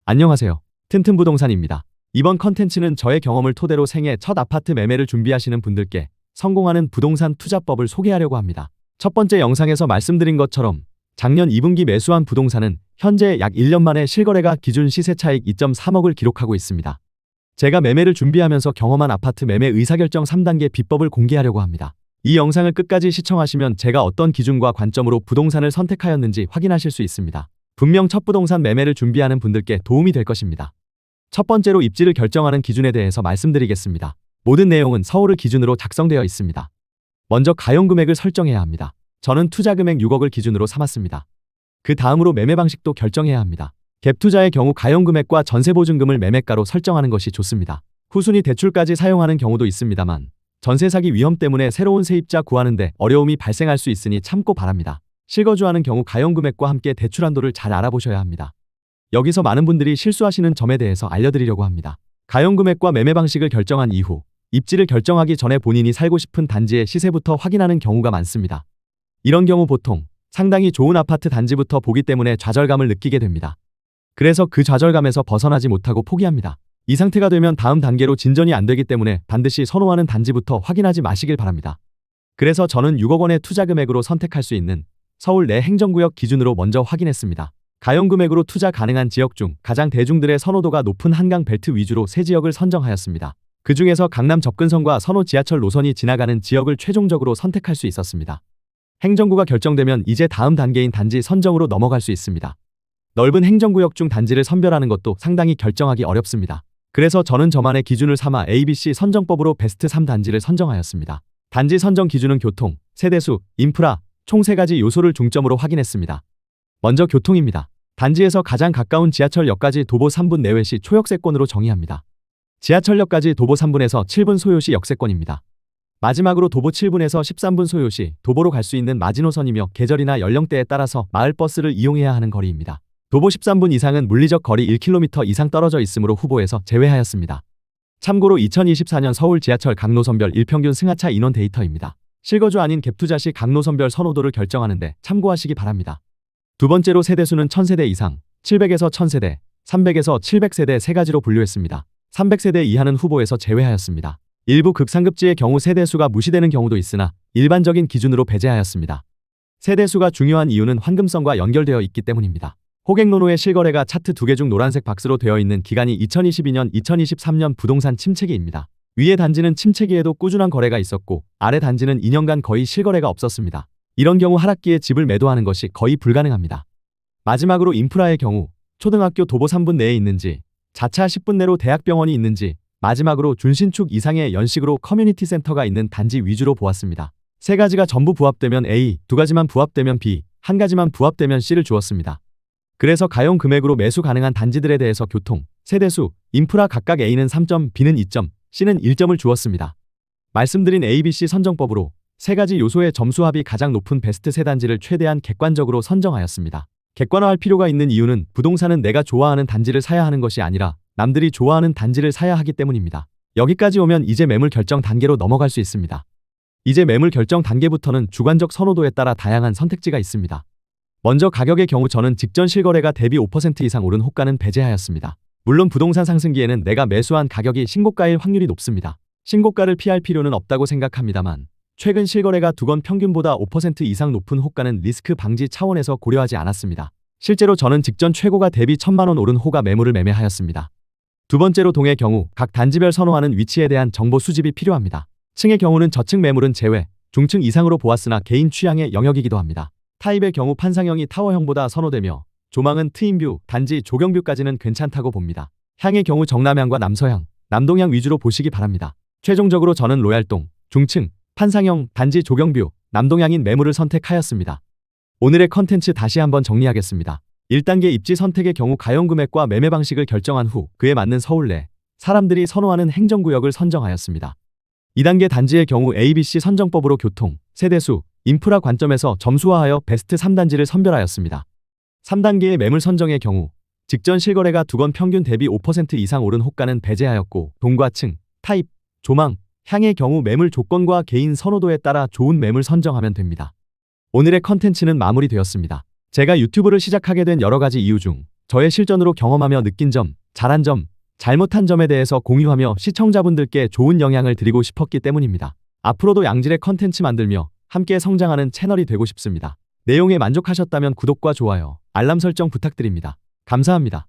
안녕하세요. 튼튼부동산입니다. 이번 컨텐츠는 저의 경험을 토대로 생애 첫 아파트 매매를 준비하시는 분들께 성공하는 부동산 투자법을 소개하려고 합니다. 첫 번째 영상에서 말씀드린 것처럼 작년 2분기 매수한 부동산은 현재 약 1년 만에 실거래가 기준 시세 차익 2.3억을 기록하고 있습니다. 제가 매매를 준비하면서 경험한 아파트 매매 의사결정 3단계 비법을 공개하려고 합니다. 이 영상을 끝까지 시청하시면 제가 어떤 기준과 관점으로 부동산을 선택하였는지 확인하실 수 있습니다. 분명 첫 부동산 매매를 준비하는 분들께 도움이 될 것입니다. 첫 번째로 입지를 결정하는 기준에 대해서 말씀드리겠습니다. 모든 내용은 서울을 기준으로 작성되어 있습니다. 먼저 가용금액을 설정해야 합니다. 저는 투자금액 6억을 기준으로 삼았습니다. 그 다음으로 매매 방식도 결정해야 합니다. 갭 투자의 경우 가용금액과 전세보증금을 매매가로 설정하는 것이 좋습니다. 후순위 대출까지 사용하는 경우도 있습니다만 전세 사기 위험 때문에 새로운 세입자 구하는데 어려움이 발생할 수 있으니 참고 바랍니다. 실거주하는 경우 가용금액과 함께 대출 한도를 잘 알아보셔야 합니다. 여기서 많은 분들이 실수하시는 점에 대해서 알려드리려고 합니다. 가용금액과 매매 방식을 결정한 이후 입지를 결정하기 전에 본인이 살고 싶은 단지의 시세부터 확인하는 경우가 많습니다. 이런 경우 보통 상당히 좋은 아파트 단지부터 보기 때문에 좌절감을 느끼게 됩니다. 그래서 그 좌절감에서 벗어나지 못하고 포기합니다. 이 상태가 되면 다음 단계로 진전이 안 되기 때문에 반드시 선호하는 단지부터 확인하지 마시길 바랍니다. 그래서 저는 6억 원의 투자 금액으로 선택할 수 있는 서울 내 행정구역 기준으로 먼저 확인했습니다. 가용금액으로 투자 가능한 지역 중 가장 대중들의 선호도가 높은 한강 벨트 위주로 세 지역을 선정하였습니다. 그 중에서 강남 접근선과 선호 지하철 노선이 지나가는 지역을 최종적으로 선택할 수 있었습니다. 행정구가 결정되면 이제 다음 단계인 단지 선정으로 넘어갈 수 있습니다. 넓은 행정구역 중 단지를 선별하는 것도 상당히 결정하기 어렵습니다. 그래서 저는 저만의 기준을 삼아 ABC 선정법으로 베스트 3단지를 선정하였습니다. 단지 선정 기준은 교통, 세대수, 인프라, 총 3가지 요소를 중점으로 확인했습니다. 먼저 교통입니다. 단지에서 가장 가까운 지하철역까지 도보 3분 내외 시 초역세권으로 정의합니다. 지하철역까지 도보 3분에서 7분 소요시 역세권입니다. 마지막으로 도보 7분에서 13분 소요시 도보로 갈 수 있는 마지노선이며 계절이나 연령대에 따라서 마을버스를 이용해야 하는 거리입니다. 도보 13분 이상은 물리적 거리 1km 이상 떨어져 있으므로 후보에서 제외하였습니다. 참고로 2024년 서울 지하철 각노선별 일평균 승하차 인원 데이터입니다. 실거주 아닌 갭투자 시 각노선별 선호도를 결정하는데 참고하시기 바랍니다. 두 번째로 세대수는 1000세대 이상, 700에서 1000세대, 300에서 700세대 3가지로 분류했습니다. 300세대 이하는 후보에서 제외하였습니다. 일부 극상급지의 경우 세대수가 무시되는 경우도 있으나 일반적인 기준으로 배제하였습니다. 세대수가 중요한 이유는 환금성과 연결되어 있기 때문입니다. 호갱노노의 실거래가 차트 2개 중 노란색 박스로 되어 있는 기간이 2022년, 2023년 부동산 침체기입니다. 위의 단지는 침체기에도 꾸준한 거래가 있었고 아래 단지는 2년간 거의 실거래가 없었습니다. 이런 경우 하락기에 집을 매도하는 것이 거의 불가능합니다. 마지막으로 인프라의 경우 초등학교 도보 3분 내에 있는지, 자차 10분 내로 대학병원이 있는지, 마지막으로 준신축 이상의 연식으로 커뮤니티 센터가 있는 단지 위주로 보았습니다. 3가지가 전부 부합되면 A, 2가지만 부합되면 B, 1가지만 부합되면 C를 주었습니다. 그래서 가용 금액으로 매수 가능한 단지들에 대해서 교통, 세대수, 인프라 각각 A는 3점, B는 2점, C는 1점을 주었습니다. 말씀드린 ABC 선정법으로 3가지 요소의 점수합이 가장 높은 베스트 3단지를 최대한 객관적으로 선정하였습니다. 객관화할 필요가 있는 이유는 부동산은 내가 좋아하는 단지를 사야 하는 것이 아니라 남들이 좋아하는 단지를 사야 하기 때문입니다. 여기까지 오면 이제 매물 결정 단계로 넘어갈 수 있습니다. 이제 매물 결정 단계부터는 주관적 선호도에 따라 다양한 선택지가 있습니다. 먼저 가격의 경우 저는 직전 실거래가 대비 5% 이상 오른 호가는 배제하였습니다. 물론 부동산 상승기에는 내가 매수한 가격이 신고가일 확률이 높습니다. 신고가를 피할 필요는 없다고 생각합니다만 최근 실거래가 2건 평균보다 5% 이상 높은 호가는 리스크 방지 차원에서 고려하지 않았습니다. 실제로 저는 직전 최고가 대비 1000만 원 오른 호가 매물을 매매하였습니다. 두 번째로 동의 경우 각 단지별 선호하는 위치에 대한 정보 수집이 필요합니다. 층의 경우는 저층 매물은 제외, 중층 이상으로 보았으나 개인 취향의 영역이기도 합니다. 타입의 경우 판상형이 타워형보다 선호되며 조망은 트인뷰, 단지 조경뷰까지는 괜찮다고 봅니다. 향의 경우 정남향과 남서향, 남동향 위주로 보시기 바랍니다. 최종적으로 저는 로얄동, 중층, 판상형, 단지 조경뷰, 남동향인 매물을 선택하였습니다. 오늘의 컨텐츠 다시 한번 정리하겠습니다. 1단계 입지 선택의 경우 가용금액과 매매 방식을 결정한 후 그에 맞는 서울 내 사람들이 선호하는 행정구역을 선정하였습니다. 2단계 단지의 경우 ABC 선정법으로 교통, 세대수, 인프라 관점에서 점수화하여 베스트 3단지를 선별하였습니다. 3단계의 매물 선정의 경우 직전 실거래가 2건 평균 대비 5% 이상 오른 호가는 배제하였고 동과 층, 타입, 조망, 향의 경우 매물 조건과 개인 선호도에 따라 좋은 매물 선정하면 됩니다. 오늘의 컨텐츠는 마무리되었습니다. 제가 유튜브를 시작하게 된 여러 가지 이유 중 저의 실전으로 경험하며 느낀 점, 잘한 점, 잘못한 점에 대해서 공유하며 시청자분들께 좋은 영향을 드리고 싶었기 때문입니다. 앞으로도 양질의 컨텐츠 만들며 함께 성장하는 채널이 되고 싶습니다. 내용에 만족하셨다면 구독과 좋아요, 알람 설정 부탁드립니다. 감사합니다.